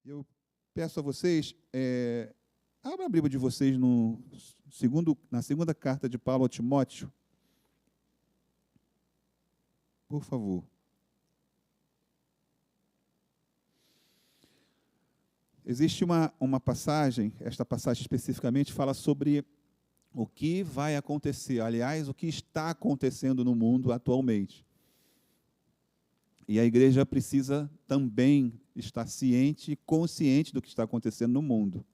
Eu peço a vocês, abra a Bíblia de vocês na segunda carta de Paulo a Timóteo. Por favor. Existe uma passagem, esta passagem especificamente fala sobre o que vai acontecer, aliás, o que está acontecendo no mundo atualmente. E a igreja precisa também estar ciente e consciente do que está acontecendo no mundo,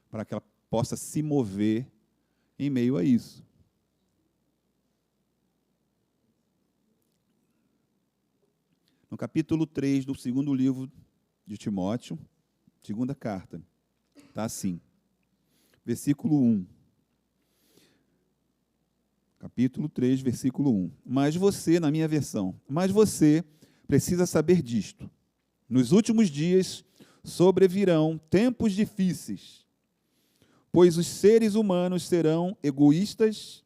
para que ela possa se mover em meio a isso. No capítulo 3 do segundo livro de Timóteo, segunda carta, está assim, versículo 1. Capítulo 3, versículo 1. Mas você, na minha versão, mas você precisa saber disto. Nos últimos dias sobrevirão tempos difíceis, pois os seres humanos serão egoístas,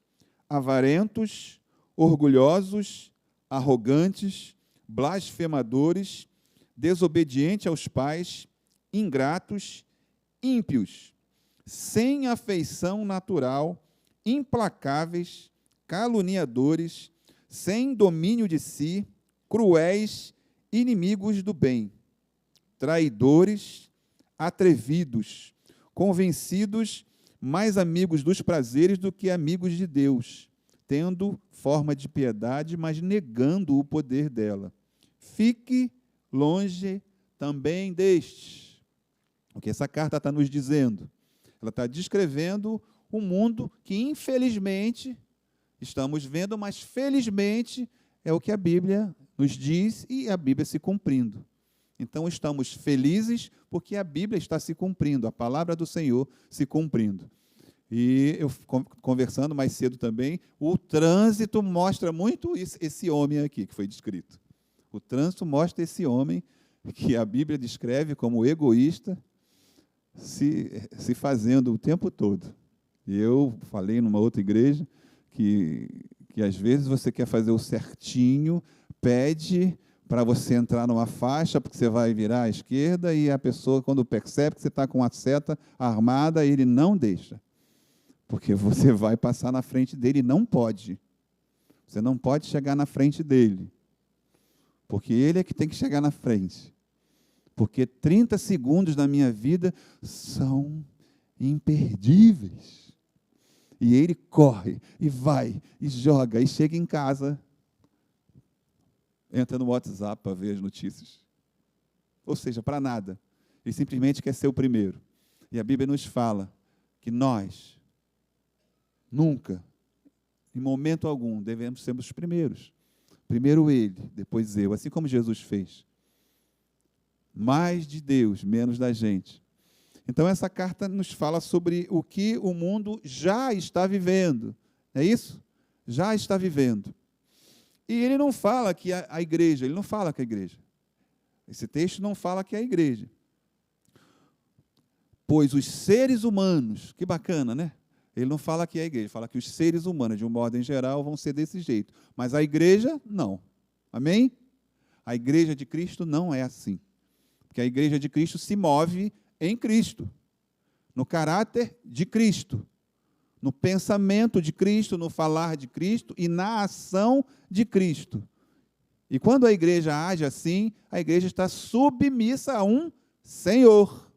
avarentos, orgulhosos, arrogantes, blasfemadores, desobedientes aos pais, ingratos, ímpios, sem afeição natural, implacáveis, caluniadores, sem domínio de si, cruéis, inimigos do bem, traidores, atrevidos, convencidos, mais amigos dos prazeres do que amigos de Deus, tendo forma de piedade, mas negando o poder dela. Fique longe também destes. O que essa carta está nos dizendo? Ela está descrevendo um mundo que, infelizmente, estamos vendo, mas felizmente é o que a Bíblia nos diz e a Bíblia se cumprindo. Então, estamos felizes porque a Bíblia está se cumprindo, a palavra do Senhor se cumprindo. E eu, conversando mais cedo também, o trânsito mostra muito esse homem aqui que foi descrito. O trânsito mostra esse homem que a Bíblia descreve como egoísta, se fazendo o tempo todo. E eu falei numa outra igreja que às vezes você quer fazer o certinho, pede para você entrar numa faixa, porque você vai virar à esquerda, e a pessoa, quando percebe que você está com a seta armada, ele não deixa. Porque você vai passar na frente dele e não pode. Você não pode chegar na frente dele. Porque ele é que tem que chegar na frente. Porque 30 segundos da minha vida são imperdíveis. E ele corre, e vai, e joga, e chega em casa, entra no WhatsApp para ver as notícias. Ou seja, para nada. Ele simplesmente quer ser o primeiro. E a Bíblia nos fala que nós, nunca, em momento algum, devemos ser os primeiros. Primeiro ele, depois eu, assim como Jesus fez. Mais de Deus, menos da gente. Então, essa carta nos fala sobre o que o mundo já está vivendo. É isso? Já está vivendo. E ele não fala que a igreja, ele não fala que a igreja. Esse texto não fala que é a igreja. Pois os seres humanos, que bacana, né? Ele não fala que é a igreja, ele fala que os seres humanos, de uma ordem geral, vão ser desse jeito. Mas a igreja, não. Amém? A igreja de Cristo não é assim. Porque a igreja de Cristo se move em Cristo, no caráter de Cristo, no pensamento de Cristo, no falar de Cristo e na ação de Cristo. E quando a igreja age assim, a igreja está submissa a um Senhor.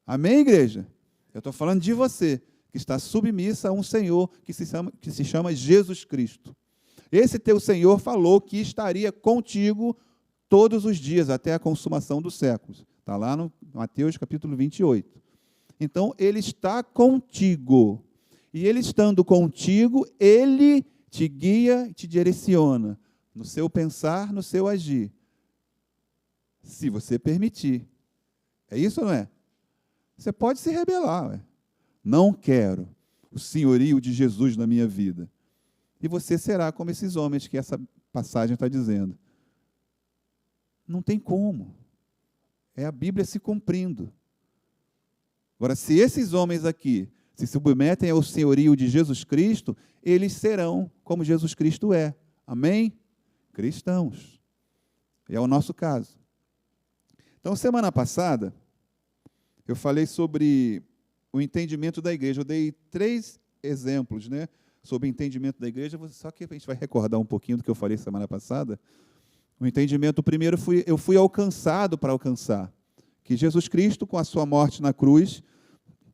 Amém, igreja? Eu estou falando de você, que está submissa a um Senhor que se chama Jesus Cristo. Esse teu Senhor falou que estaria contigo todos os dias, até a consumação dos séculos. Está lá no Mateus capítulo 28. Então, ele está contigo. E ele estando contigo, ele te guia e te direciona no seu pensar, no seu agir. Se você permitir. É isso ou não é? Você pode se rebelar. Ué. Não quero o senhorio de Jesus na minha vida. E você será como esses homens que essa passagem está dizendo. Não tem como. É a Bíblia se cumprindo. Agora, se esses homens aqui se submetem ao senhorio de Jesus Cristo, eles serão como Jesus Cristo é. Amém? Cristãos. E é o nosso caso. Então, semana passada, eu falei sobre o entendimento da igreja. Eu dei 3 exemplos, né, sobre o entendimento da igreja, só que a gente vai recordar um pouquinho do que eu falei semana passada. O entendimento, primeiro, eu fui alcançado para alcançar. Que Jesus Cristo, com a sua morte na cruz,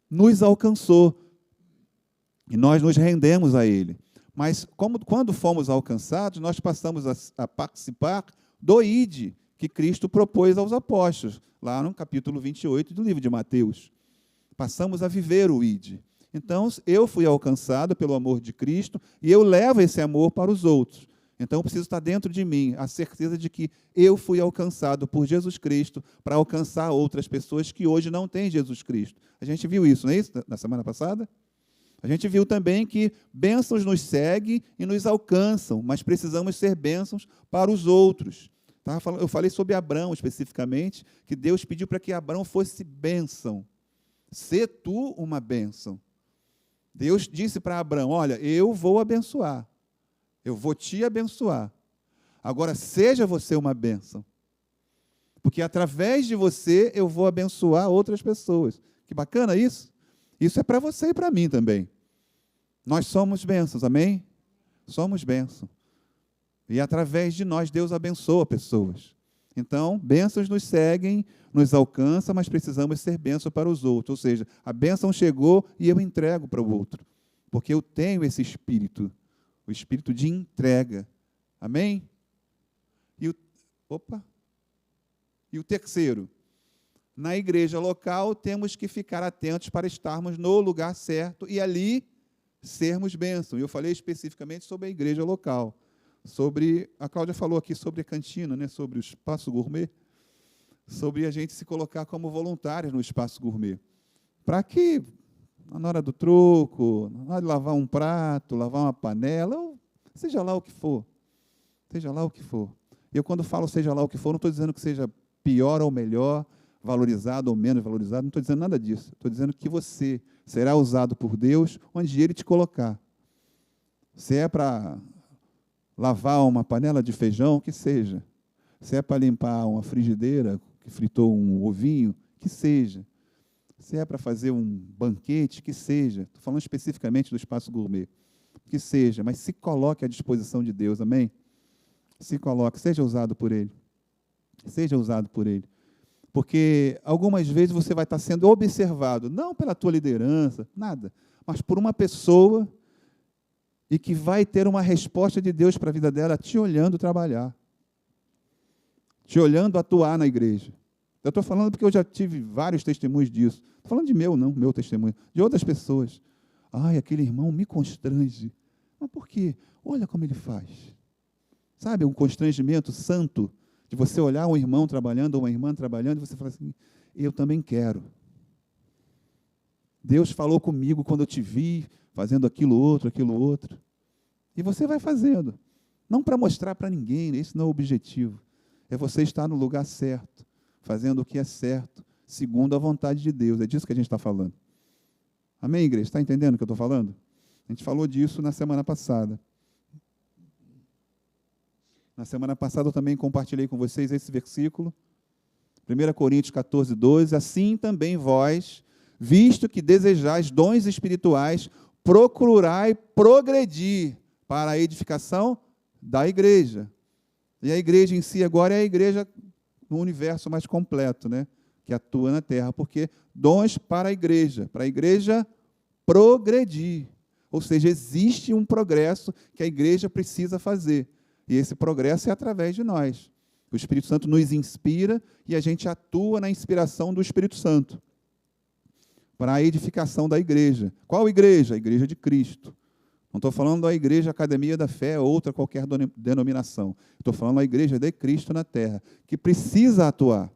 nos alcançou. E nós nos rendemos a Ele. Mas, quando fomos alcançados, nós passamos a participar do ID, que Cristo propôs aos apóstolos, lá no capítulo 28 do livro de Mateus. Passamos a viver o ID. Então, eu fui alcançado pelo amor de Cristo e eu levo esse amor para os outros. Então, eu preciso estar dentro de mim a certeza de que eu fui alcançado por Jesus Cristo para alcançar outras pessoas que hoje não têm Jesus Cristo. A gente viu isso, não é isso, na semana passada? A gente viu também que bênçãos nos seguem e nos alcançam, mas precisamos ser bênçãos para os outros. Eu falei sobre Abraão especificamente, que Deus pediu para que Abraão fosse bênção. Sê tu uma bênção. Deus disse para Abraão, olha, eu vou abençoar. Eu vou te abençoar. Agora, seja você uma bênção. Porque através de você, eu vou abençoar outras pessoas. Que bacana isso? Isso é para você e para mim também. Nós somos bênçãos, amém? Somos bênçãos. E através de nós, Deus abençoa pessoas. Então, bênçãos nos seguem, nos alcançam, mas precisamos ser bênção para os outros. Ou seja, a bênção chegou e eu entrego para o outro. Porque eu tenho esse espírito, o espírito de entrega. Amém? E o terceiro, na igreja local, temos que ficar atentos para estarmos no lugar certo e ali sermos bênção. Eu falei especificamente sobre a igreja local. A Cláudia falou aqui sobre a cantina, né, sobre o espaço gourmet, sobre a gente se colocar como voluntários no espaço gourmet. Para que, na hora do troco, na hora de lavar um prato, lavar uma panela, ou seja lá o que for. Seja lá o que for. Eu, quando falo seja lá o que for, não estou dizendo que seja pior ou melhor, valorizado ou menos valorizado, não estou dizendo nada disso. Estou dizendo que você será usado por Deus onde Ele te colocar. Se é para lavar uma panela de feijão, que seja. Se é para limpar uma frigideira que fritou um ovinho, que seja. Se é para fazer um banquete, que seja. Estou falando especificamente do espaço gourmet. Que seja, mas se coloque à disposição de Deus, amém? Se coloque, seja usado por Ele. Seja usado por Ele. Porque algumas vezes você vai estar sendo observado, não pela tua liderança, nada, mas por uma pessoa e que vai ter uma resposta de Deus para a vida dela te olhando trabalhar, te olhando atuar na igreja. Eu estou falando porque eu já tive vários testemunhos disso. Estou falando de meu testemunho, de outras pessoas. Ai, aquele irmão me constrange. Mas por quê? Olha como ele faz. Sabe, um constrangimento santo, de você olhar um irmão trabalhando ou uma irmã trabalhando, e você fala assim, eu também quero. Deus falou comigo quando eu te vi, fazendo aquilo outro. E você vai fazendo. Não para mostrar para ninguém, esse não é o objetivo. É você estar no lugar certo, fazendo o que é certo, segundo a vontade de Deus. É disso que a gente está falando. Amém, igreja? Está entendendo o que eu estou falando? A gente falou disso na semana passada. Na semana passada eu também compartilhei com vocês esse versículo. 1 Coríntios 14, 12. Assim também vós, visto que desejais dons espirituais, procurai progredir para a edificação da igreja. E a igreja em si agora é a igreja no universo mais completo, né? Que atua na terra, porque dons para a igreja progredir. Ou seja, existe um progresso que a igreja precisa fazer. E esse progresso é através de nós. O Espírito Santo nos inspira e a gente atua na inspiração do Espírito Santo para a edificação da igreja. Qual igreja? A igreja de Cristo. Não estou falando da igreja Academia da Fé ou outra qualquer denominação. Estou falando da igreja de Cristo na terra, que precisa atuar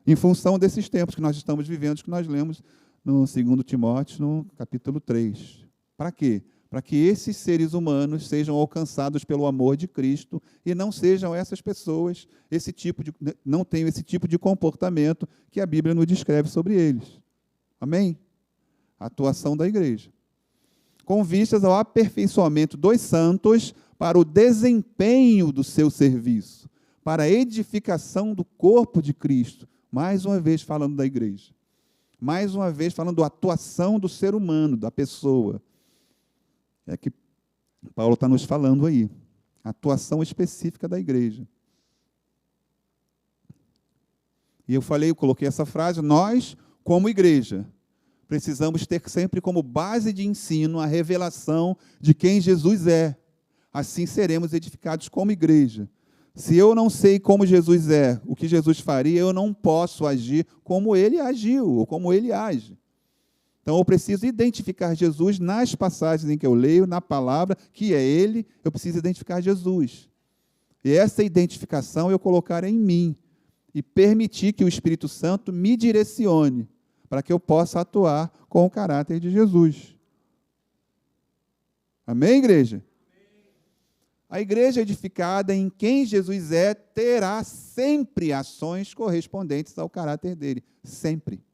em função desses tempos que nós estamos vivendo, que nós lemos no 2 Timóteo, no capítulo 3. Para quê? Para que esses seres humanos sejam alcançados pelo amor de Cristo e não sejam essas pessoas, não tenham esse tipo de comportamento que a Bíblia nos descreve sobre eles. Amém? A atuação da igreja. Com vistas ao aperfeiçoamento dos santos para o desempenho do seu serviço, para a edificação do corpo de Cristo. Mais uma vez falando da igreja. Mais uma vez falando da atuação do ser humano, da pessoa. É que Paulo está nos falando aí. A atuação específica da igreja. E eu coloquei essa frase, nós, como igreja, precisamos ter sempre como base de ensino a revelação de quem Jesus é. Assim seremos edificados como igreja. Se eu não sei como Jesus é, o que Jesus faria, eu não posso agir como ele agiu, ou como ele age. Então, eu preciso identificar Jesus nas passagens em que eu leio, na palavra, que é ele, eu preciso identificar Jesus. E essa identificação eu colocar em mim, e permitir que o Espírito Santo me direcione, para que eu possa atuar com o caráter de Jesus. Amém, igreja? A igreja edificada em quem Jesus é, terá sempre ações correspondentes ao caráter dele. Sempre.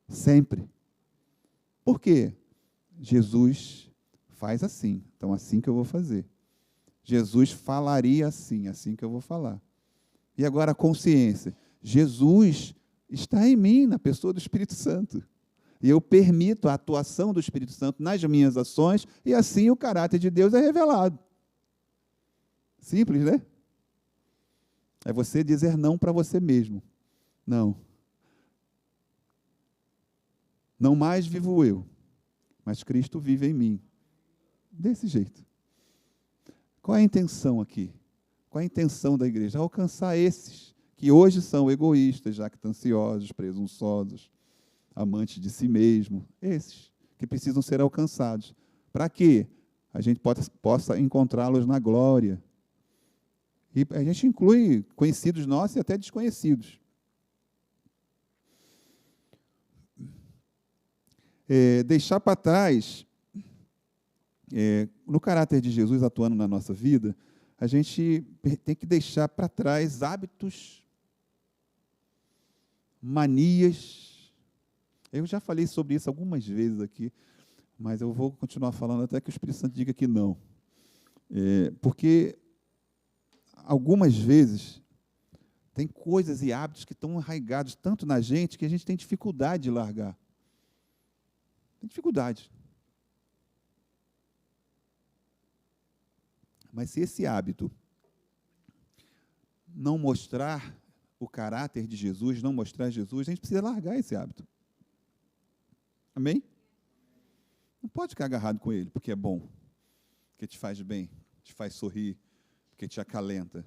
Sempre. Por quê? Jesus faz assim, então assim que eu vou fazer. Jesus falaria assim, assim que eu vou falar. E agora a consciência. Jesus está em mim, na pessoa do Espírito Santo. E eu permito a atuação do Espírito Santo nas minhas ações, e assim o caráter de Deus é revelado. Simples, né? É você dizer não para você mesmo. Não. Não mais vivo eu, mas Cristo vive em mim. Desse jeito. Qual é a intenção aqui? Qual é a intenção da igreja? Alcançar esses que hoje são egoístas, jactanciosos, presunçosos, amantes de si mesmo. Esses que precisam ser alcançados. Para que a gente possa encontrá-los na glória. E a gente inclui conhecidos nossos e até desconhecidos. Deixar para trás, no caráter de Jesus atuando na nossa vida, a gente tem que deixar para trás hábitos, manias. Eu já falei sobre isso algumas vezes aqui, mas eu vou continuar falando até que o Espírito Santo diga que não. Porque algumas vezes tem coisas e hábitos que estão arraigados tanto na gente que a gente tem dificuldade de largar. Tem dificuldade. Mas se esse hábito não mostrar o caráter de Jesus, não mostrar Jesus, a gente precisa largar esse hábito. Amém? Não pode ficar agarrado com ele, porque é bom, porque te faz bem, te faz sorrir, porque te acalenta.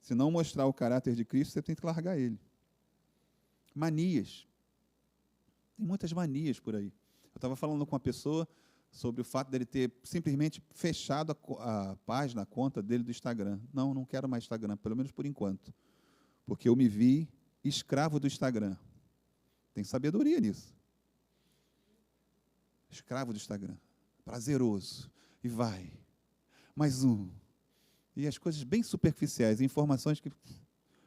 Se não mostrar o caráter de Cristo, você tem que largar ele. Manias. Tem muitas manias por aí. Eu estava falando com uma pessoa sobre o fato dele ter simplesmente fechado a página, a conta dele do Instagram. Não quero mais Instagram, pelo menos por enquanto. Porque eu me vi escravo do Instagram. Tem sabedoria nisso. Escravo do Instagram. Prazeroso. E vai. Mais um. E as coisas bem superficiais, informações que...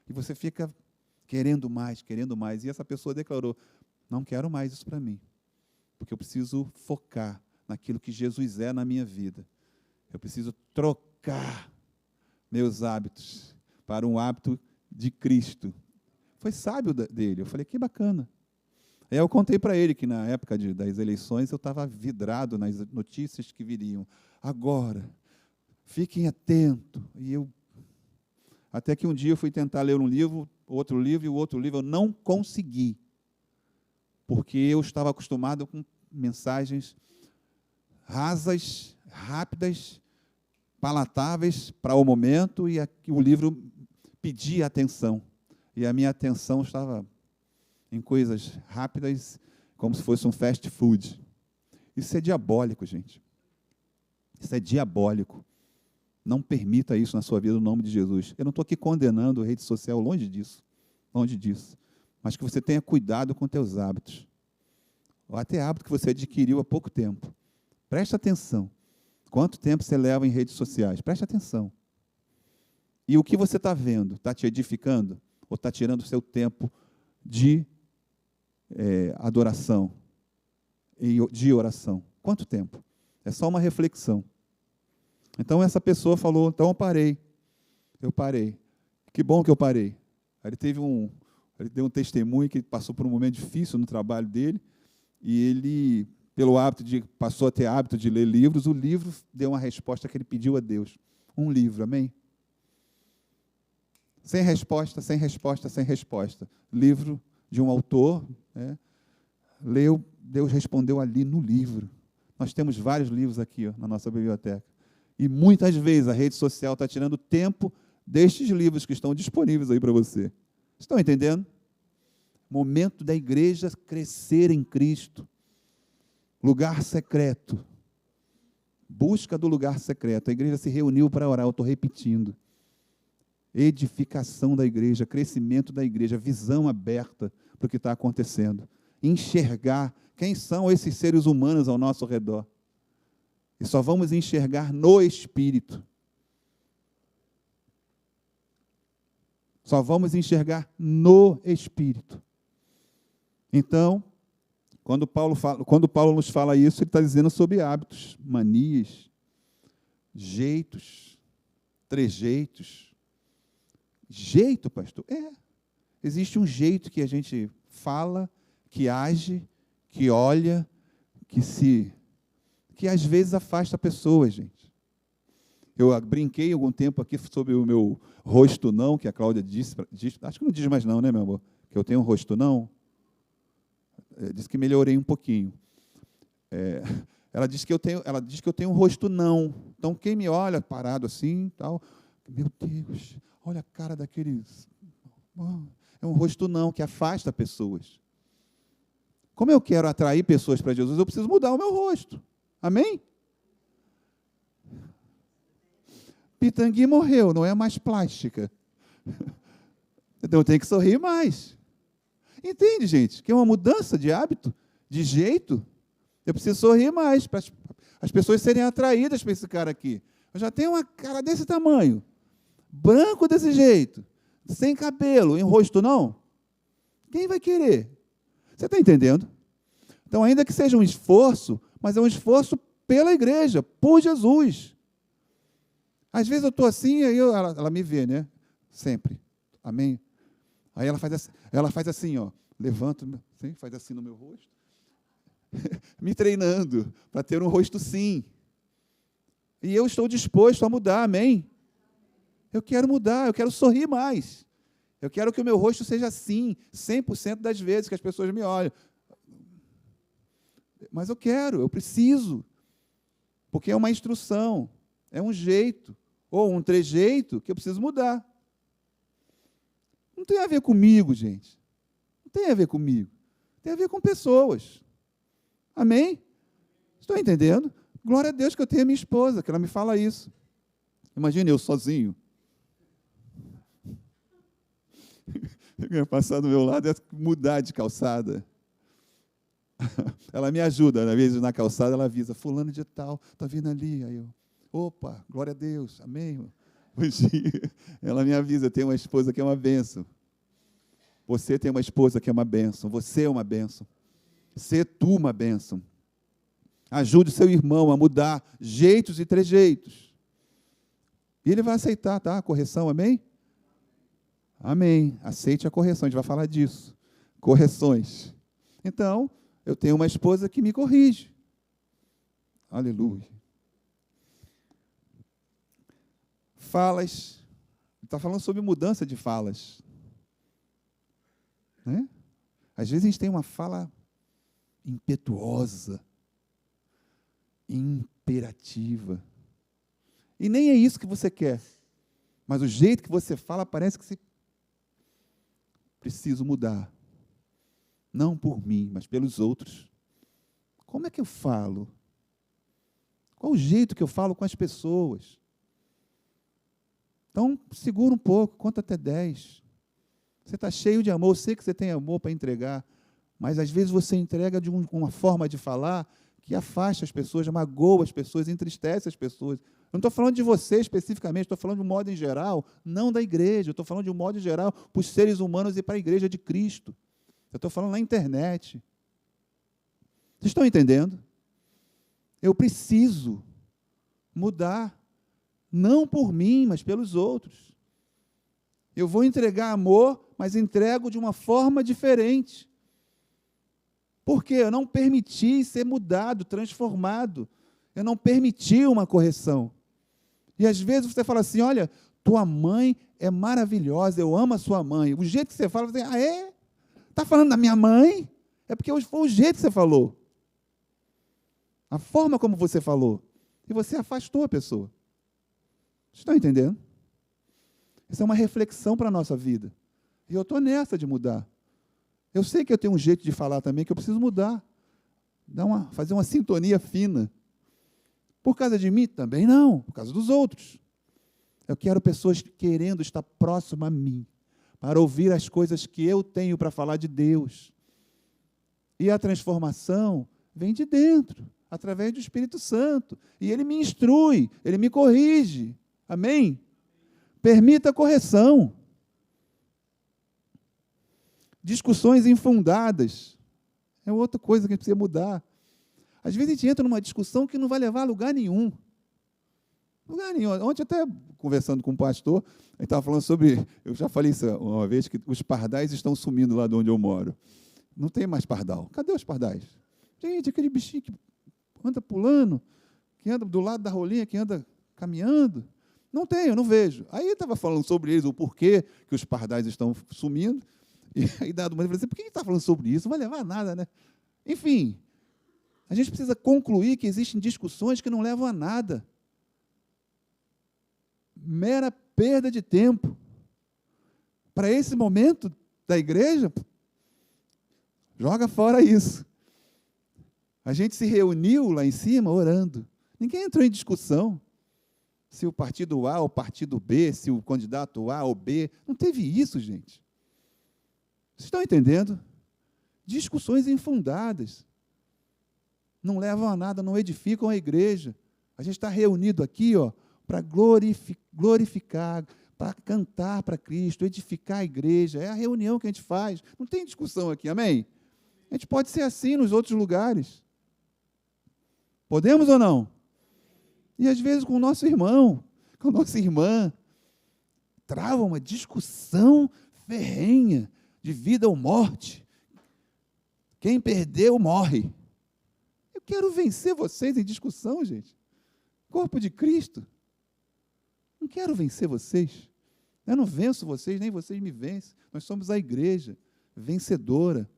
E você fica querendo mais, querendo mais. E essa pessoa declarou, não quero mais isso para mim. Porque eu preciso focar naquilo que Jesus é na minha vida. Eu preciso trocar meus hábitos para um hábito de Cristo. Foi sábio dele. Eu falei, que bacana. Aí eu contei para ele que na época das eleições eu estava vidrado nas notícias que viriam. Agora, fiquem atentos. Até que um dia eu fui tentar ler um livro, outro livro e o outro livro eu não consegui. Porque eu estava acostumado com mensagens rasas, rápidas, palatáveis para o momento, e o livro pedia atenção. E a minha atenção estava em coisas rápidas, como se fosse um fast food. Isso é diabólico, gente. Isso é diabólico. Não permita isso na sua vida, no nome de Jesus. Eu não estou aqui condenando a rede social, longe disso. Longe disso. Mas que você tenha cuidado com teus hábitos. Ou até hábito que você adquiriu há pouco tempo. Preste atenção. Quanto tempo você leva em redes sociais? Preste atenção. E o que você está vendo? Está te edificando? Ou está tirando o seu tempo de adoração e de oração? Quanto tempo? É só uma reflexão. Então, essa pessoa falou, então eu parei. Que bom que eu parei. Ele deu um testemunho que ele passou por um momento difícil no trabalho dele, e ele, passou a ter hábito de ler livros, o livro deu uma resposta que ele pediu a Deus. Um livro, amém? Sem resposta, sem resposta, sem resposta. Livro de um autor, né? Leu, Deus respondeu ali no livro. Nós temos vários livros aqui, ó, na nossa biblioteca. E muitas vezes a rede social está tirando tempo destes livros que estão disponíveis aí para você. Estão entendendo? Momento da igreja crescer em Cristo. Lugar secreto. Busca do lugar secreto. A igreja se reuniu para orar, eu estou repetindo. Edificação da igreja, crescimento da igreja, visão aberta para o que está acontecendo. Enxergar quem são esses seres humanos ao nosso redor. E só vamos enxergar no Espírito. Só vamos enxergar no Espírito. Então, quando Paulo nos fala isso, ele está dizendo sobre hábitos, manias, jeitos, trejeitos. Jeito, pastor? Existe um jeito que a gente fala, que age, que olha, que às vezes afasta pessoas, gente. Eu brinquei algum tempo aqui sobre o meu rosto não, que a Cláudia disse, acho que não diz mais não, né, meu amor? Que eu tenho um rosto não. Disse que melhorei um pouquinho. Ela diz que eu tenho um rosto não. Então, quem me olha parado assim, tal, meu Deus, olha a cara daqueles... É um rosto não, que afasta pessoas. Como eu quero atrair pessoas para Jesus, eu preciso mudar o meu rosto. Amém? Pitangui morreu, não é mais plástica. Então eu tenho que sorrir mais. Entende, gente? Que é uma mudança de hábito, de jeito. Eu preciso sorrir mais, para as pessoas serem atraídas para esse cara aqui. Eu já tenho uma cara desse tamanho, branco desse jeito, sem cabelo, em rosto não. Quem vai querer? Você está entendendo? Então, ainda que seja um esforço, mas é um esforço pela igreja, por Jesus. Às vezes eu estou assim, aí ela me vê, né? Sempre. Amém? Aí ela faz assim, ó, levanta, assim, faz assim no meu rosto, me treinando para ter um rosto sim. E eu estou disposto a mudar, amém? Eu quero mudar, eu quero sorrir mais. Eu quero que o meu rosto seja assim, 100% das vezes que as pessoas me olham. Mas eu preciso. Porque é uma instrução, é um jeito, ou um trejeito que eu preciso mudar. Não tem a ver comigo, gente. Não tem a ver comigo. Tem a ver com pessoas. Amém? Estão entendendo? Glória a Deus que eu tenho a minha esposa, que ela me fala isso. Imagine eu sozinho. Eu ia passar do meu lado e mudar de calçada. Ela me ajuda, às vezes na calçada ela avisa, fulano de tal, está vindo ali. Aí eu, opa, glória a Deus, amém? Ela me avisa, tem uma esposa que é uma bênção. Você tem uma esposa que é uma bênção, você é uma bênção. Ser tu uma bênção. Ajude seu irmão a mudar jeitos e trejeitos. E ele vai aceitar, tá? A correção, amém? Amém. Aceite a correção, a gente vai falar disso. Correções. Então, eu tenho uma esposa que me corrige. Aleluia. Falas. Está falando sobre mudança de falas. Né? Às vezes a gente tem uma fala impetuosa, imperativa. E nem é isso que você quer. Mas o jeito que você fala parece que você preciso mudar. Não por mim, mas pelos outros. Como é que eu falo? Qual o jeito que eu falo com as pessoas? Então, segura um pouco, conta até 10. Você está cheio de amor, eu sei que você tem amor para entregar, mas às vezes você entrega de uma forma de falar que afasta as pessoas, magoa as pessoas, entristece as pessoas. Eu não estou falando de você especificamente, estou falando de um modo em geral, não da igreja, eu estou falando de um modo em geral para os seres humanos e para a igreja de Cristo. Eu estou falando na internet. Vocês estão entendendo? Eu preciso mudar, não por mim, mas pelos outros. Eu vou entregar amor, mas entrego de uma forma diferente. Porque eu não permiti ser mudado, transformado. Eu não permiti uma correção. E às vezes você fala assim, olha, tua mãe é maravilhosa, eu amo a sua mãe. O jeito que você fala, você ah, é? Está falando da minha mãe? É porque foi o jeito que você falou. A forma como você falou. E você afastou a pessoa. Vocês estão entendendo? Isso é uma reflexão para a nossa vida. E eu estou nessa de mudar. Eu sei que eu tenho um jeito de falar também que eu preciso mudar. Fazer uma sintonia fina. Por causa de mim? Também não. Por causa dos outros. Eu quero pessoas querendo estar próximas a mim, para ouvir as coisas que eu tenho para falar de Deus. E a transformação vem de dentro, através do Espírito Santo. E Ele me instrui, Ele me corrige. Amém? Permita a correção. Discussões infundadas. É outra coisa que a gente precisa mudar. Às vezes a gente entra numa discussão que não vai levar a lugar nenhum. Lugar nenhum. Ontem, até conversando com um pastor, a gente estava falando sobre, eu já falei isso uma vez, que os pardais estão sumindo lá de onde eu moro. Não tem mais pardal. Cadê os pardais? Gente, aquele bichinho que anda pulando, que anda do lado da rolinha, que anda caminhando. Não tem, eu não vejo. Aí eu estava falando sobre eles, o porquê que os pardais estão sumindo. E aí, dado momento, eu falei assim, por que está falando sobre isso? Não vai levar a nada, né? Enfim, a gente precisa concluir que existem discussões que não levam a nada. Mera perda de tempo. Para esse momento da igreja, joga fora isso. A gente se reuniu lá em cima orando. Ninguém entrou em discussão se o partido A ou o partido B, se o candidato A ou B. Não teve isso, gente. Vocês estão entendendo? Discussões infundadas. Não levam a nada, não edificam a igreja. A gente está reunido aqui, para glorificar, para cantar para Cristo, edificar a igreja. É a reunião que a gente faz. Não tem discussão aqui, amém? A gente pode ser assim nos outros lugares. Podemos ou não? E às vezes com o nosso irmão, com a nossa irmã, trava uma discussão ferrenha de vida ou morte. Quem perdeu, morre. Eu quero vencer vocês em discussão, gente. Corpo de Cristo. Não quero vencer vocês. Eu não venço vocês, nem vocês me vencem. Nós somos a igreja vencedora.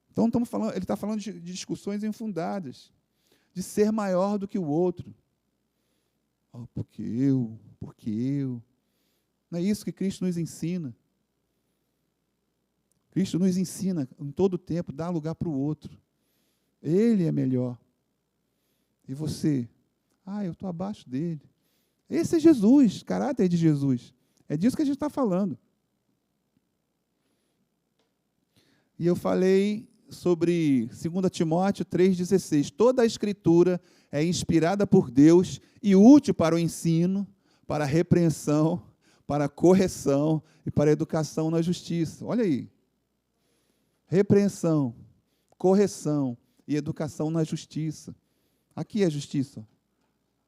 Então, ele está falando de discussões infundadas, de ser maior do que o outro. Oh, porque eu. Não é isso que Cristo nos ensina. Cristo nos ensina em todo o tempo, dar lugar para o outro. Ele é melhor. E você? Eu estou abaixo dele. Esse é Jesus, caráter de Jesus. É disso que a gente está falando. E eu falei sobre 2 Timóteo 3,16. Toda a Escritura é inspirada por Deus e útil para o ensino, para a repreensão, para a correção e para a educação na justiça. Olha aí. Repreensão, correção e educação na justiça. Aqui é a justiça.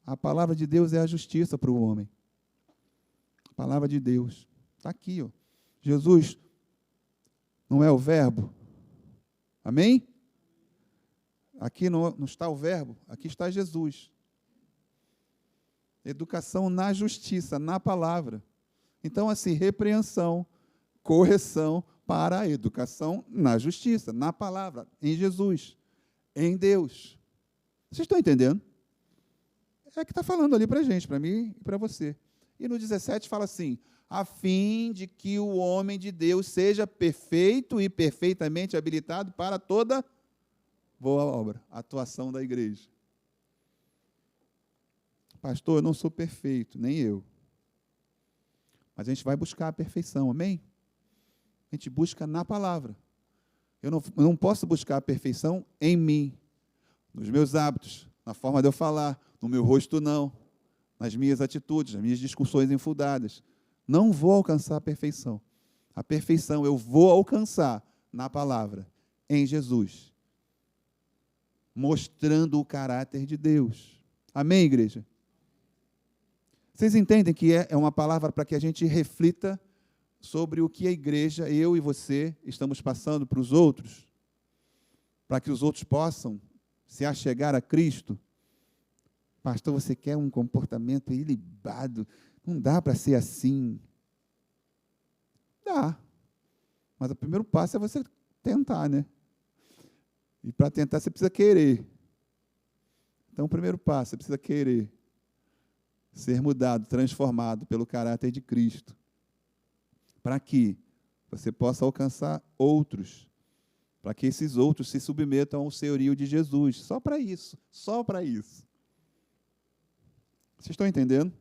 A palavra de Deus é a justiça para o homem. A palavra de Deus. Está aqui, Jesus não é o verbo. Amém? Aqui não está o verbo, aqui está Jesus. Educação na justiça, na palavra. Então, assim, repreensão, correção para a educação na justiça, na palavra, em Jesus, em Deus. Vocês estão entendendo? É que está falando ali para a gente, para mim e para você. E no 17 fala assim, a fim de que o homem de Deus seja perfeito e perfeitamente habilitado para toda boa obra, atuação da igreja. Pastor, eu não sou perfeito, nem eu. Mas a gente vai buscar a perfeição, amém? A gente busca na palavra. Eu não posso buscar a perfeição em mim, nos meus hábitos, na forma de eu falar, no meu rosto não, nas minhas atitudes, nas minhas discussões infundadas. Não vou alcançar a perfeição. A perfeição eu vou alcançar na palavra, em Jesus, mostrando o caráter de Deus. Amém, igreja? Vocês entendem que é uma palavra para que a gente reflita sobre o que a igreja, eu e você, estamos passando para os outros, para que os outros possam se achegar a Cristo. Pastor, você quer um comportamento ilibado? Não dá para ser assim. Dá. Mas o primeiro passo é você tentar, né? E para tentar você precisa querer. Então, o primeiro passo, você precisa querer ser mudado, transformado pelo caráter de Cristo, para que você possa alcançar outros, para que esses outros se submetam ao senhorio de Jesus. Só para isso, só para isso. Vocês estão entendendo?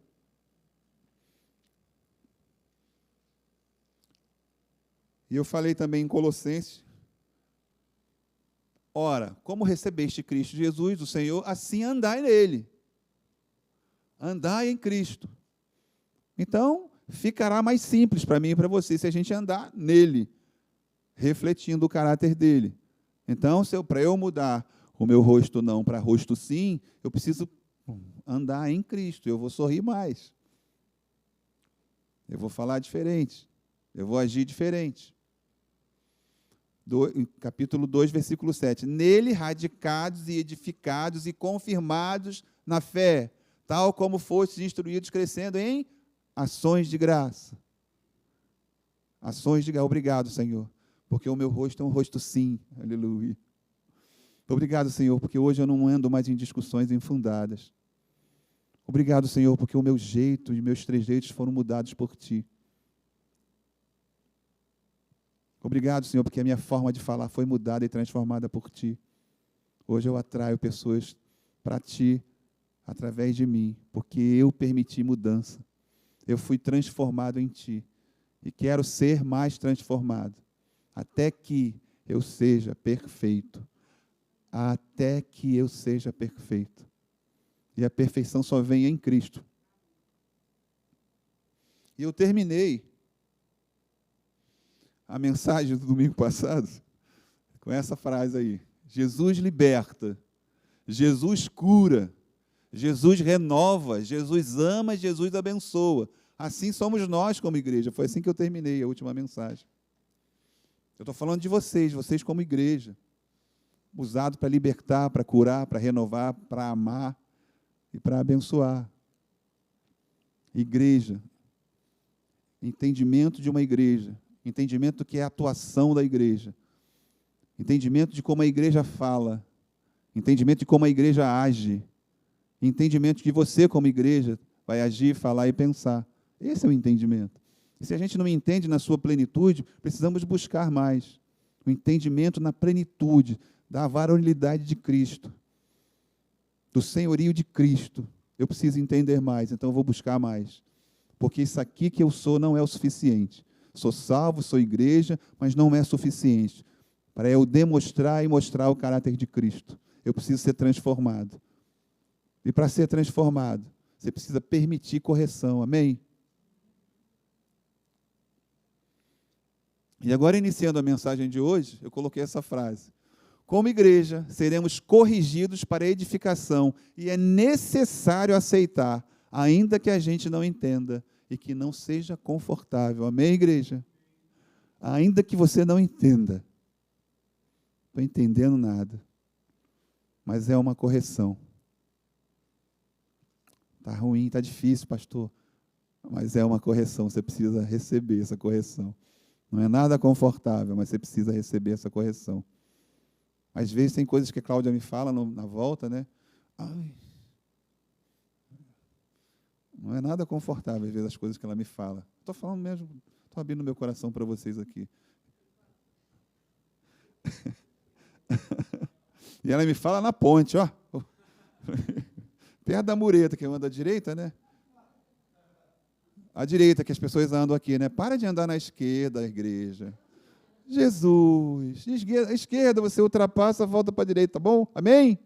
E eu falei também em Colossenses, ora, como recebeste Cristo Jesus, o Senhor, assim andai nele. Andai em Cristo. Então, ficará mais simples para mim e para você se a gente andar nele, refletindo o caráter dele. Então, para eu mudar o meu rosto não para rosto sim, eu preciso andar em Cristo. Eu vou sorrir mais. Eu vou falar diferente. Eu vou agir diferente. Capítulo 2, versículo 7. Nele radicados e edificados e confirmados na fé, tal como fostes instruídos, crescendo em ações de graça. Ações de graça. Obrigado, Senhor, porque o meu rosto é um rosto sim. Aleluia. Obrigado, Senhor, porque hoje eu não ando mais em discussões infundadas. Obrigado, Senhor, porque o meu jeito e meus trejeitos foram mudados por Ti. Obrigado, Senhor, porque a minha forma de falar foi mudada e transformada por Ti. Hoje eu atraio pessoas para Ti, através de mim, porque eu permiti mudança. Eu fui transformado em Ti. E quero ser mais transformado, até que eu seja perfeito. Até que eu seja perfeito. E a perfeição só vem em Cristo. E eu terminei a mensagem do domingo passado com essa frase aí. Jesus liberta, Jesus cura, Jesus renova, Jesus ama, Jesus abençoa. Assim somos nós como igreja. Foi assim que eu terminei a última mensagem. Eu estou falando de vocês como igreja, usado para libertar, para curar, para renovar, para amar e para abençoar. Igreja, entendimento de uma igreja, entendimento do que é a atuação da igreja, entendimento de como a igreja fala, entendimento de como a igreja age, entendimento de que você, como igreja, vai agir, falar e pensar. Esse é o entendimento. E se a gente não entende na sua plenitude, precisamos buscar mais. O entendimento na plenitude da varonilidade de Cristo, do senhorio de Cristo. Eu preciso entender mais, então eu vou buscar mais. Porque isso aqui que eu sou não é o suficiente. Sou salvo, sou igreja, mas não é suficiente para eu demonstrar e mostrar o caráter de Cristo. Eu preciso ser transformado. E para ser transformado, você precisa permitir correção. Amém? E agora, iniciando a mensagem de hoje, eu coloquei essa frase. Como igreja, seremos corrigidos para edificação e é necessário aceitar, ainda que a gente não entenda e que não seja confortável. Amém, igreja? Ainda que você não entenda. Estou entendendo nada. Mas é uma correção. Está ruim, está difícil, pastor. Mas é uma correção, você precisa receber essa correção. Não é nada confortável, mas você precisa receber essa correção. Às vezes tem coisas que a Cláudia me fala na volta, né? Ai, não é nada confortável, às vezes, as coisas que ela me fala. Estou falando mesmo, estou abrindo meu coração para vocês aqui. E ela me fala na ponte, ó. Perto da mureta, que anda à direita, né? À direita, que as pessoas andam aqui, né? Para de andar na esquerda, a igreja. Jesus. Esquerda, você ultrapassa, volta para a direita, tá bom? Amém?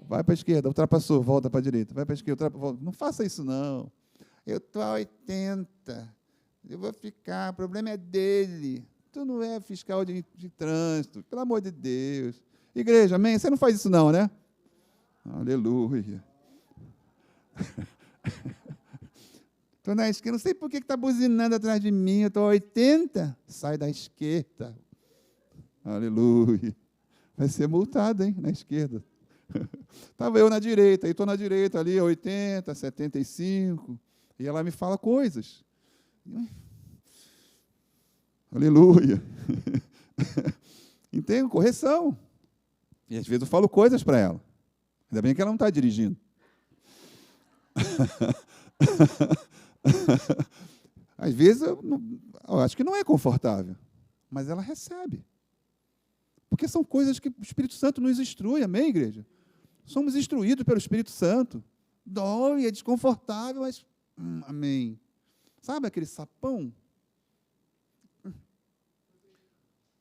Vai para a esquerda, ultrapassou, volta para a direita. Vai para a esquerda, volta. Não faça isso, não. Eu estou a 80. Eu vou ficar, o problema é dele. Tu não é fiscal de trânsito, pelo amor de Deus. Igreja, amém? Você não faz isso, não, né? Aleluia. Estou na esquerda, não sei por que está buzinando atrás de mim, eu estou a 80. Sai da esquerda. Aleluia. Vai ser multado, hein, na esquerda. Estava eu na direita, aí estou na direita ali, 80, 75, e ela me fala coisas. Aleluia. Entendo, correção. E às vezes eu falo coisas para ela. Ainda bem que ela não está dirigindo. Às vezes eu acho que não é confortável, mas ela recebe. Porque são coisas que o Espírito Santo nos instrui, amém, igreja? Somos instruídos pelo Espírito Santo. Dói, é desconfortável, mas amém. Sabe aquele sapão?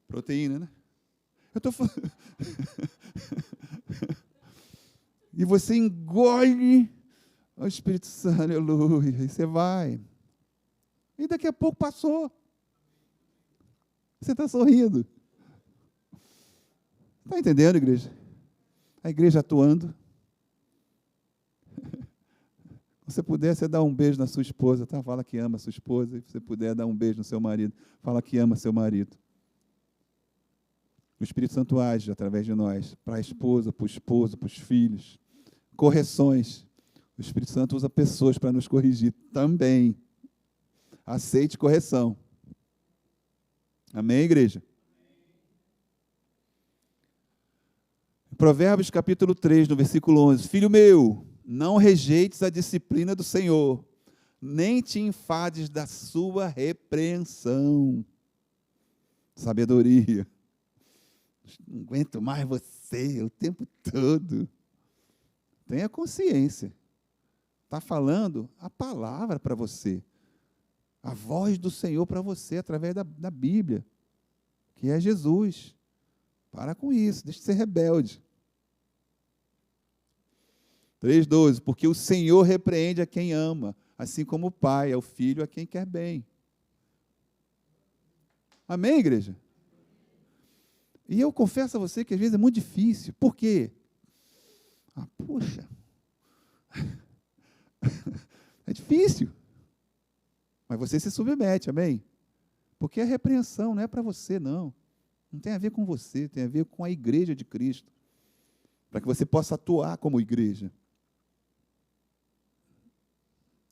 Proteína, né? Eu estou falando. E você engole o Espírito Santo, aleluia, e você vai. E daqui a pouco passou. Você está sorrindo. Está entendendo, igreja? A igreja atuando. Se você puder, você dá um beijo na sua esposa, tá? Fala que ama a sua esposa. Se você puder, dar um beijo no seu marido. Fala que ama seu marido. O Espírito Santo age através de nós, para a esposa, para o esposo, para os filhos. Correções. O Espírito Santo usa pessoas para nos corrigir também. Aceite correção. Amém, igreja? Provérbios capítulo 3, no versículo 11. Filho meu, não rejeites a disciplina do Senhor, nem te enfades da sua repreensão. Sabedoria. Não aguento mais você o tempo todo. Tenha consciência. Está falando a palavra para você. A voz do Senhor para você, através da Bíblia, que é Jesus. Para com isso, deixa de ser rebelde. 3,12. Porque o Senhor repreende a quem ama, assim como o Pai é o Filho a quem quer bem. Amém, igreja? E eu confesso a você que às vezes é muito difícil. Por quê? Poxa. É difícil. Mas você se submete, amém? Porque a repreensão não é para você, não. Não tem a ver com você, tem a ver com a igreja de Cristo. Para que você possa atuar como igreja.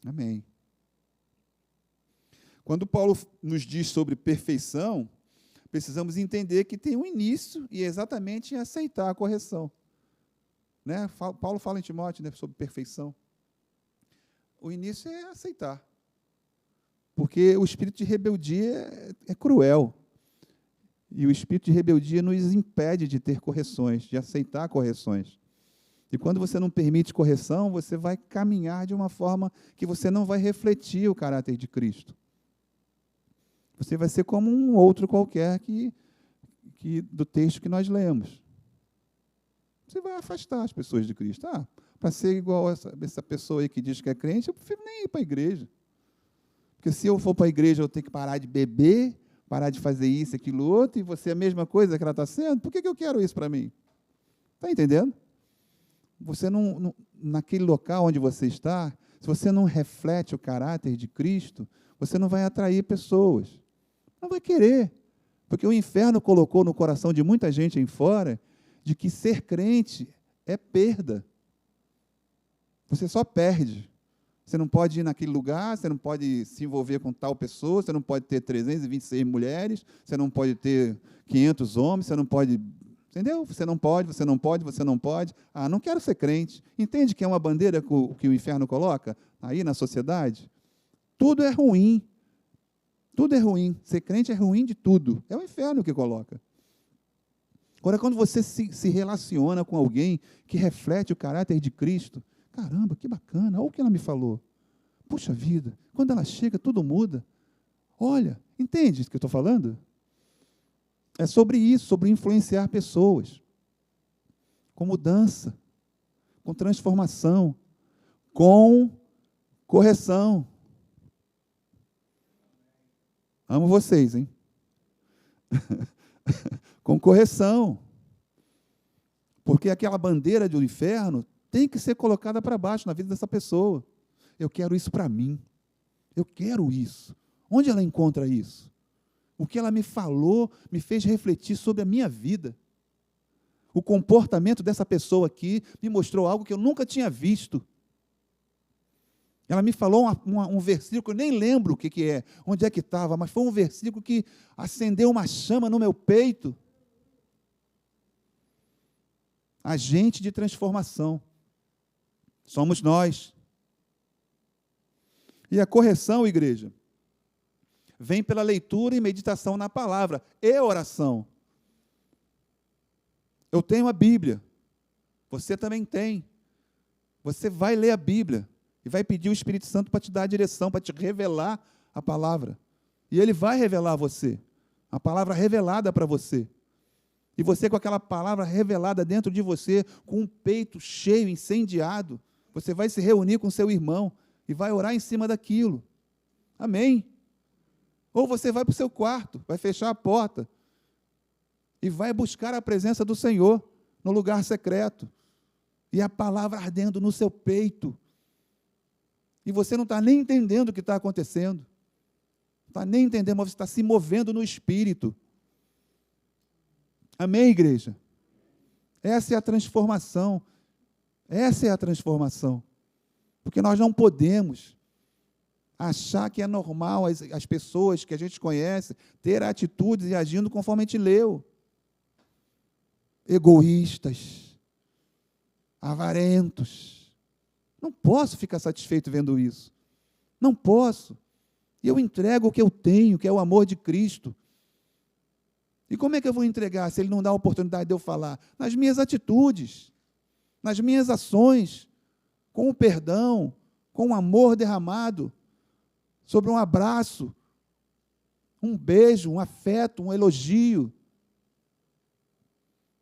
Amém. Quando Paulo nos diz sobre perfeição, precisamos entender que tem um início e é exatamente em aceitar a correção. Né? Paulo fala em Timóteo, né, sobre perfeição. O início é aceitar. Porque o espírito de rebeldia é cruel. E o espírito de rebeldia nos impede de ter correções, de aceitar correções. E quando você não permite correção, você vai caminhar de uma forma que você não vai refletir o caráter de Cristo. Você vai ser como um outro qualquer do texto que nós lemos. Você vai afastar as pessoas de Cristo. Para ser igual essa pessoa aí que diz que é crente, eu prefiro nem ir para a igreja. Porque se eu for para a igreja, eu tenho que parar de beber, parar de fazer isso, aquilo, outro, e você é a mesma coisa que ela está sendo, por que eu quero isso para mim? Está entendendo? Você não, naquele local onde você está, se você não reflete o caráter de Cristo, você não vai atrair pessoas. Não vai querer. Porque o inferno colocou no coração de muita gente aí fora de que ser crente é perda. Você só perde. Você não pode ir naquele lugar, você não pode se envolver com tal pessoa, você não pode ter 326 mulheres, você não pode ter 500 homens, você não pode... Entendeu? Você não pode, você não pode, você não pode. Não quero ser crente. Entende que é uma bandeira que o inferno coloca aí na sociedade? Tudo é ruim. Tudo é ruim. Ser crente é ruim de tudo. É o inferno que coloca. Agora, quando você se relaciona com alguém que reflete o caráter de Cristo, caramba, que bacana, olha o que ela me falou. Puxa vida, quando ela chega, tudo muda. Olha, entende o que eu estou falando? É sobre isso, sobre influenciar pessoas. Com mudança, com transformação, com correção. Amo vocês, hein? Com correção. Porque aquela bandeira do inferno tem que ser colocada para baixo na vida dessa pessoa. Eu quero isso para mim. Eu quero isso. Onde ela encontra isso? O que ela me falou me fez refletir sobre a minha vida. O comportamento dessa pessoa aqui me mostrou algo que eu nunca tinha visto. Ela me falou um versículo, eu nem lembro o que é, onde é que estava, mas foi um versículo que acendeu uma chama no meu peito. Agente de transformação. Somos nós. E a correção, igreja, vem pela leitura e meditação na palavra e oração. Eu tenho a Bíblia. Você também tem. Você vai ler a Bíblia e vai pedir o Espírito Santo para te dar a direção, para te revelar a palavra. E ele vai revelar a você. A palavra revelada para você. E você com aquela palavra revelada dentro de você, com um peito cheio, incendiado, você vai se reunir com seu irmão e vai orar em cima daquilo. Amém? Ou você vai para o seu quarto, vai fechar a porta e vai buscar a presença do Senhor no lugar secreto. E a palavra ardendo no seu peito. E você não está nem entendendo o que está acontecendo. Não está nem entendendo, mas você está se movendo no Espírito. Amém, igreja? Essa é a transformação. Essa é a transformação. Porque nós não podemos achar que é normal as pessoas que a gente conhece ter atitudes e agindo conforme a gente leu. Egoístas, avarentos. Não posso ficar satisfeito vendo isso. Não posso. E eu entrego o que eu tenho, que é o amor de Cristo. E como é que eu vou entregar se Ele não dá a oportunidade de eu falar? Nas minhas atitudes, nas minhas ações, com o perdão, com o amor derramado, sobre um abraço, um beijo, um afeto, um elogio.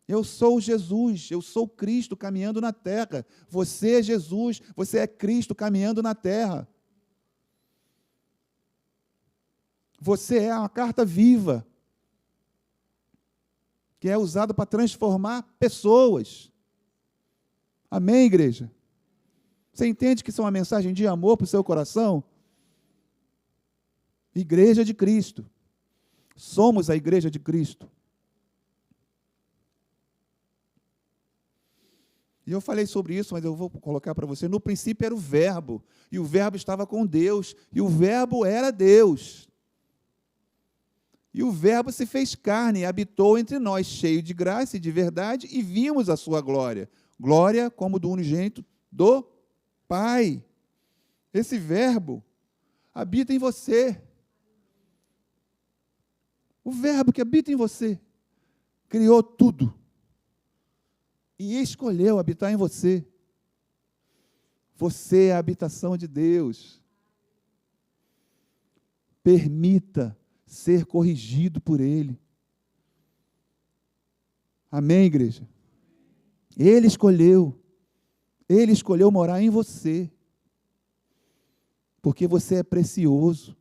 Eu sou Jesus, eu sou Cristo caminhando na terra. Você é Jesus, você é Cristo caminhando na terra. Você é uma carta viva, que é usada para transformar pessoas. Amém, igreja? Você entende que isso é uma mensagem de amor para o seu coração? Igreja de Cristo. Somos a igreja de Cristo. E eu falei sobre isso, mas eu vou colocar para você. No princípio era o Verbo, e o Verbo estava com Deus, e o Verbo era Deus. E o Verbo se fez carne e habitou entre nós, cheio de graça e de verdade, e vimos a sua glória. Glória como do unigênito do Pai. Esse Verbo habita em você. O Verbo que habita em você criou tudo e escolheu habitar em você. Você é a habitação de Deus. Permita ser corrigido por Ele. Amém, igreja? Ele escolheu morar em você, porque você é precioso,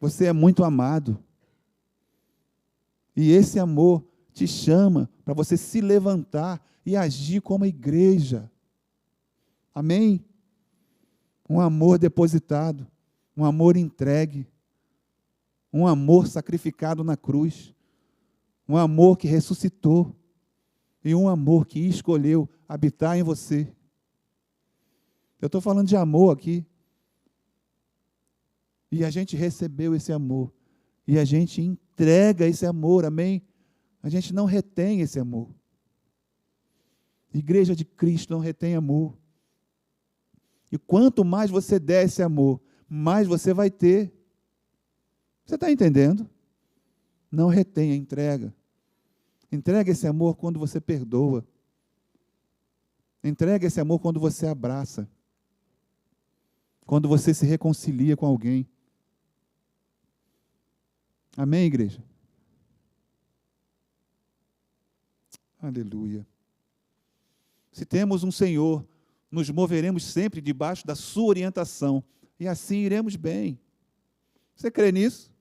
você é muito amado, e esse amor te chama para você se levantar e agir como igreja. Amém? Um amor depositado, um amor entregue, um amor sacrificado na cruz, um amor que ressuscitou, e um amor que escolheu habitar em você. Eu estou falando de amor aqui. E a gente recebeu esse amor. E a gente entrega esse amor, amém? A gente não retém esse amor. Igreja de Cristo não retém amor. E quanto mais você der esse amor, mais você vai ter. Você está entendendo? Não retenha, entrega. Entrega esse amor quando você perdoa. Entrega esse amor quando você abraça. Quando você se reconcilia com alguém. Amém, igreja? Aleluia. Se temos um Senhor, nos moveremos sempre debaixo da sua orientação. E assim iremos bem. Você crê nisso?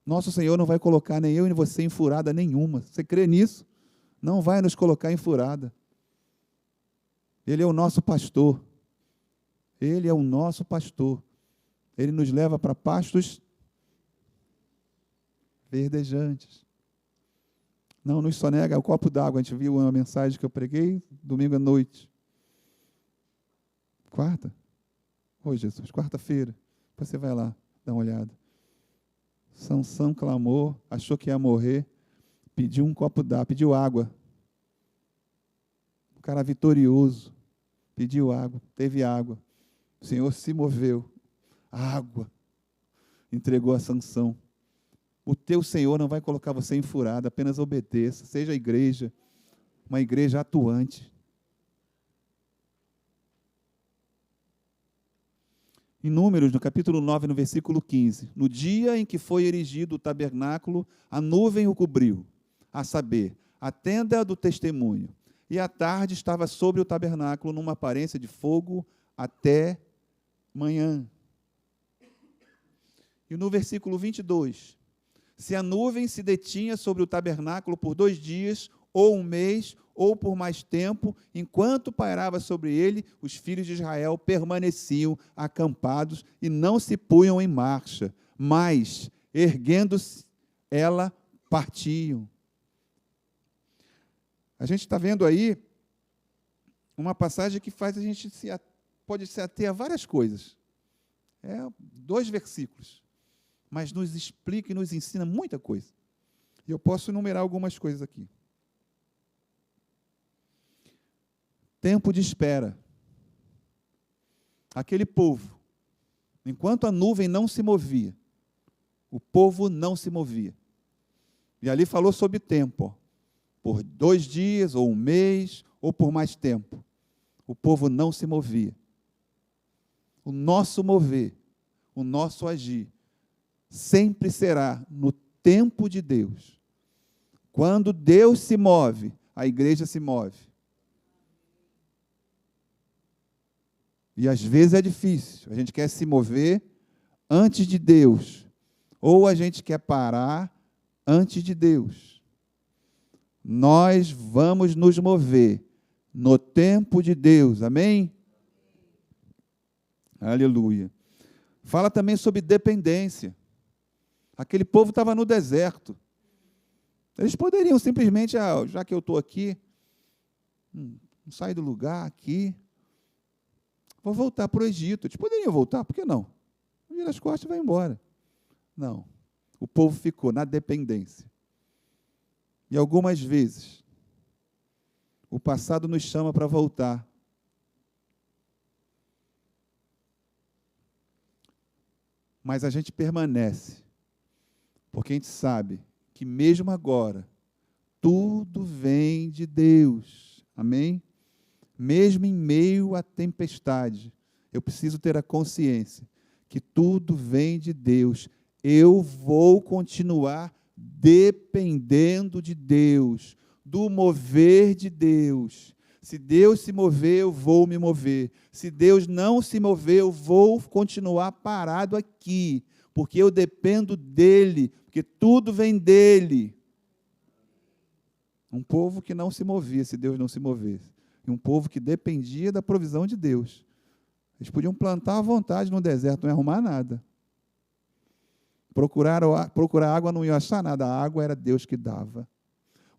Nosso Senhor não vai colocar nem eu nem você em furada nenhuma. Você crê nisso? Não vai nos colocar em furada. Ele é o nosso pastor. Ele é o nosso pastor. Ele nos leva para pastos verdejantes. Não nos sonega o copo d'água. A gente viu uma mensagem que eu preguei domingo à noite. Jesus, quarta-feira. Você vai lá, dá uma olhada. Sansão clamou, achou que ia morrer, pediu um copo d'água, pediu água. O cara vitorioso, pediu água, teve água. O Senhor se moveu. Água. Entregou a Sansão. O teu Senhor não vai colocar você em furada, apenas obedeça. Seja a igreja, uma igreja atuante. Em Números, no capítulo 9, no versículo 15, no dia em que foi erigido o tabernáculo, a nuvem o cobriu, a saber, a tenda do testemunho, e à tarde estava sobre o tabernáculo numa aparência de fogo até manhã. E no versículo 22, se a nuvem se detinha sobre o tabernáculo por 2 dias, ou 1 mês, ou por mais tempo, enquanto pairava sobre ele, os filhos de Israel permaneciam acampados e não se punham em marcha, mas, erguendo-se, ela partiam. A gente está vendo aí uma passagem que faz a gente pode se ater a várias coisas. 2 versículos, mas nos explica e nos ensina muita coisa. E eu posso enumerar algumas coisas aqui. Tempo de espera. Aquele povo, enquanto a nuvem não se movia, o povo não se movia. E ali falou sobre tempo, por 2 dias, ou 1 mês, ou por mais tempo. O povo não se movia. O nosso mover, o nosso agir, sempre será no tempo de Deus. Quando Deus se move, a igreja se move. E às vezes é difícil, a gente quer se mover antes de Deus, ou a gente quer parar antes de Deus. Nós vamos nos mover no tempo de Deus, amém? Aleluia. Fala também sobre dependência. Aquele povo estava no deserto. Eles poderiam simplesmente, já que eu estou aqui, não saio do lugar aqui, vou voltar para o Egito. Eles poderiam voltar, por que não? Vira as costas e vai embora. Não. O povo ficou na dependência. E algumas vezes, o passado nos chama para voltar. Mas a gente permanece, porque a gente sabe que mesmo agora, tudo vem de Deus. Amém? Mesmo em meio à tempestade, eu preciso ter a consciência que tudo vem de Deus. Eu vou continuar dependendo de Deus, do mover de Deus. Se Deus se mover, eu vou me mover. Se Deus não se mover, eu vou continuar parado aqui, porque eu dependo dEle, porque tudo vem dEle. Um povo que não se movia se Deus não se movesse. E um povo que dependia da provisão de Deus. Eles podiam plantar à vontade no deserto, não ia arrumar nada. Procurar água, não ia achar nada. A água era Deus que dava.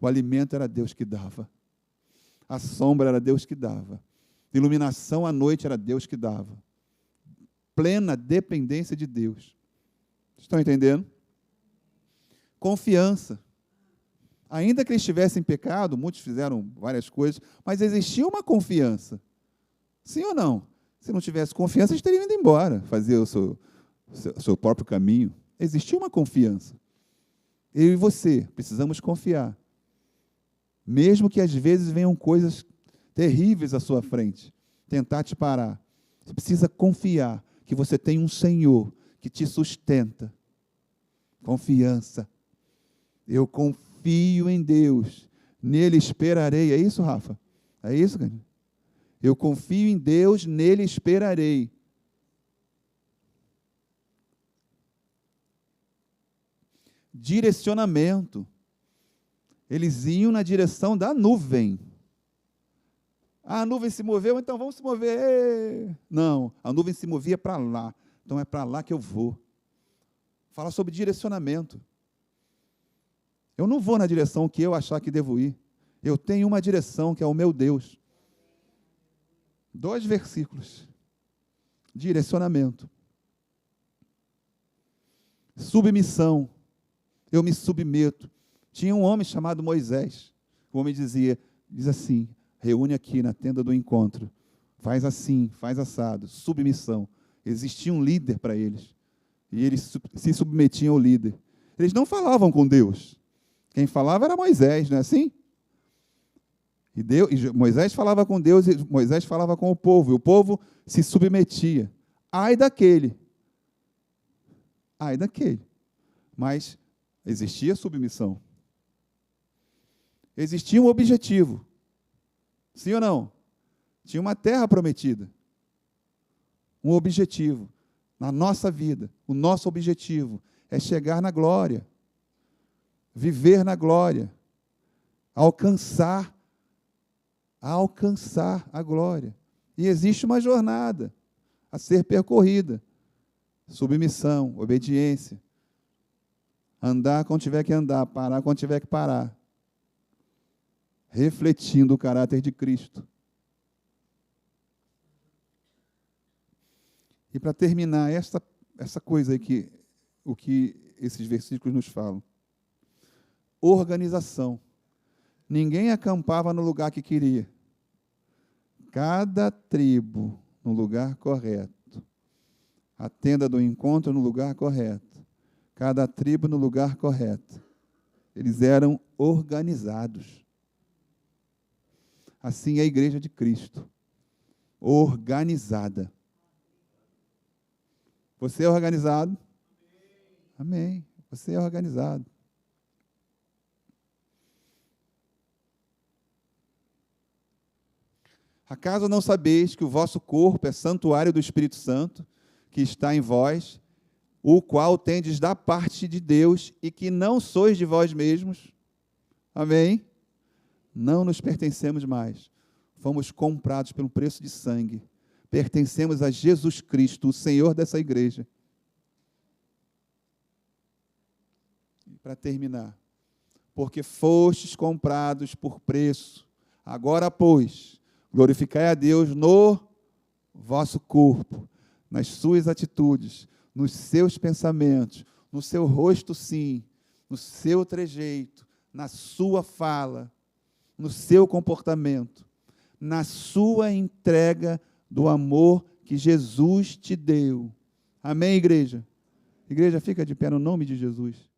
O alimento era Deus que dava. A sombra era Deus que dava. A iluminação à noite era Deus que dava. Plena dependência de Deus. Estão entendendo? Confiança. Ainda que eles estivessem em pecado, muitos fizeram várias coisas, mas existia uma confiança. Sim ou não? Se não tivesse confiança, eles teriam ido embora, fazer o seu próprio caminho. Existia uma confiança. Eu e você precisamos confiar. Mesmo que às vezes venham coisas terríveis à sua frente, tentar te parar. Você precisa confiar que você tem um Senhor que te sustenta. Confiança. Eu confio em Deus, nele esperarei. É isso, Rafa? É isso, cara? Eu confio em Deus, nele esperarei. Direcionamento. Eles iam na direção da nuvem. Ah, a nuvem se moveu, então vamos se mover. Ê! Não, a nuvem se movia para lá. Então é para lá que eu vou. Fala sobre direcionamento. Eu não vou na direção que eu achar que devo ir. Eu tenho uma direção que é o meu Deus. 2 versículos. Direcionamento. Submissão. Eu me submeto. Tinha um homem chamado Moisés. O homem diz assim: reúne aqui na tenda do encontro. Faz assim, faz assado. Submissão. Existia um líder para eles. E eles se submetiam ao líder. Eles não falavam com Deus. Quem falava era Moisés, não é assim? E Moisés falava com Deus, e Moisés falava com o povo. E o povo se submetia. Ai daquele. Ai daquele. Mas existia submissão. Existia um objetivo. Sim ou não? Tinha uma terra prometida. Um objetivo. Na nossa vida, o nosso objetivo é chegar na glória. Viver na glória. Alcançar a glória. E existe uma jornada a ser percorrida. Submissão, obediência. Andar quando tiver que andar, parar quando tiver que parar. Refletindo o caráter de Cristo. E para terminar, essa coisa aí o que esses versículos nos falam. Organização. Ninguém acampava no lugar que queria. Cada tribo no lugar correto. A tenda do encontro no lugar correto. Cada tribo no lugar correto. Eles eram organizados. Assim é a igreja de Cristo. Organizada. Você é organizado? Amém. Você é organizado. Acaso não sabeis que o vosso corpo é santuário do Espírito Santo, que está em vós, o qual tendes da parte de Deus, e que não sois de vós mesmos? Amém? Não nos pertencemos mais. Fomos comprados pelo preço de sangue. Pertencemos a Jesus Cristo, o Senhor dessa igreja. E para terminar, porque fostes comprados por preço, agora, pois, glorificai a Deus no vosso corpo, nas suas atitudes, nos seus pensamentos, no seu rosto sim, no seu trejeito, na sua fala, no seu comportamento, na sua entrega do amor que Jesus te deu. Amém, igreja? Igreja, fica de pé no nome de Jesus.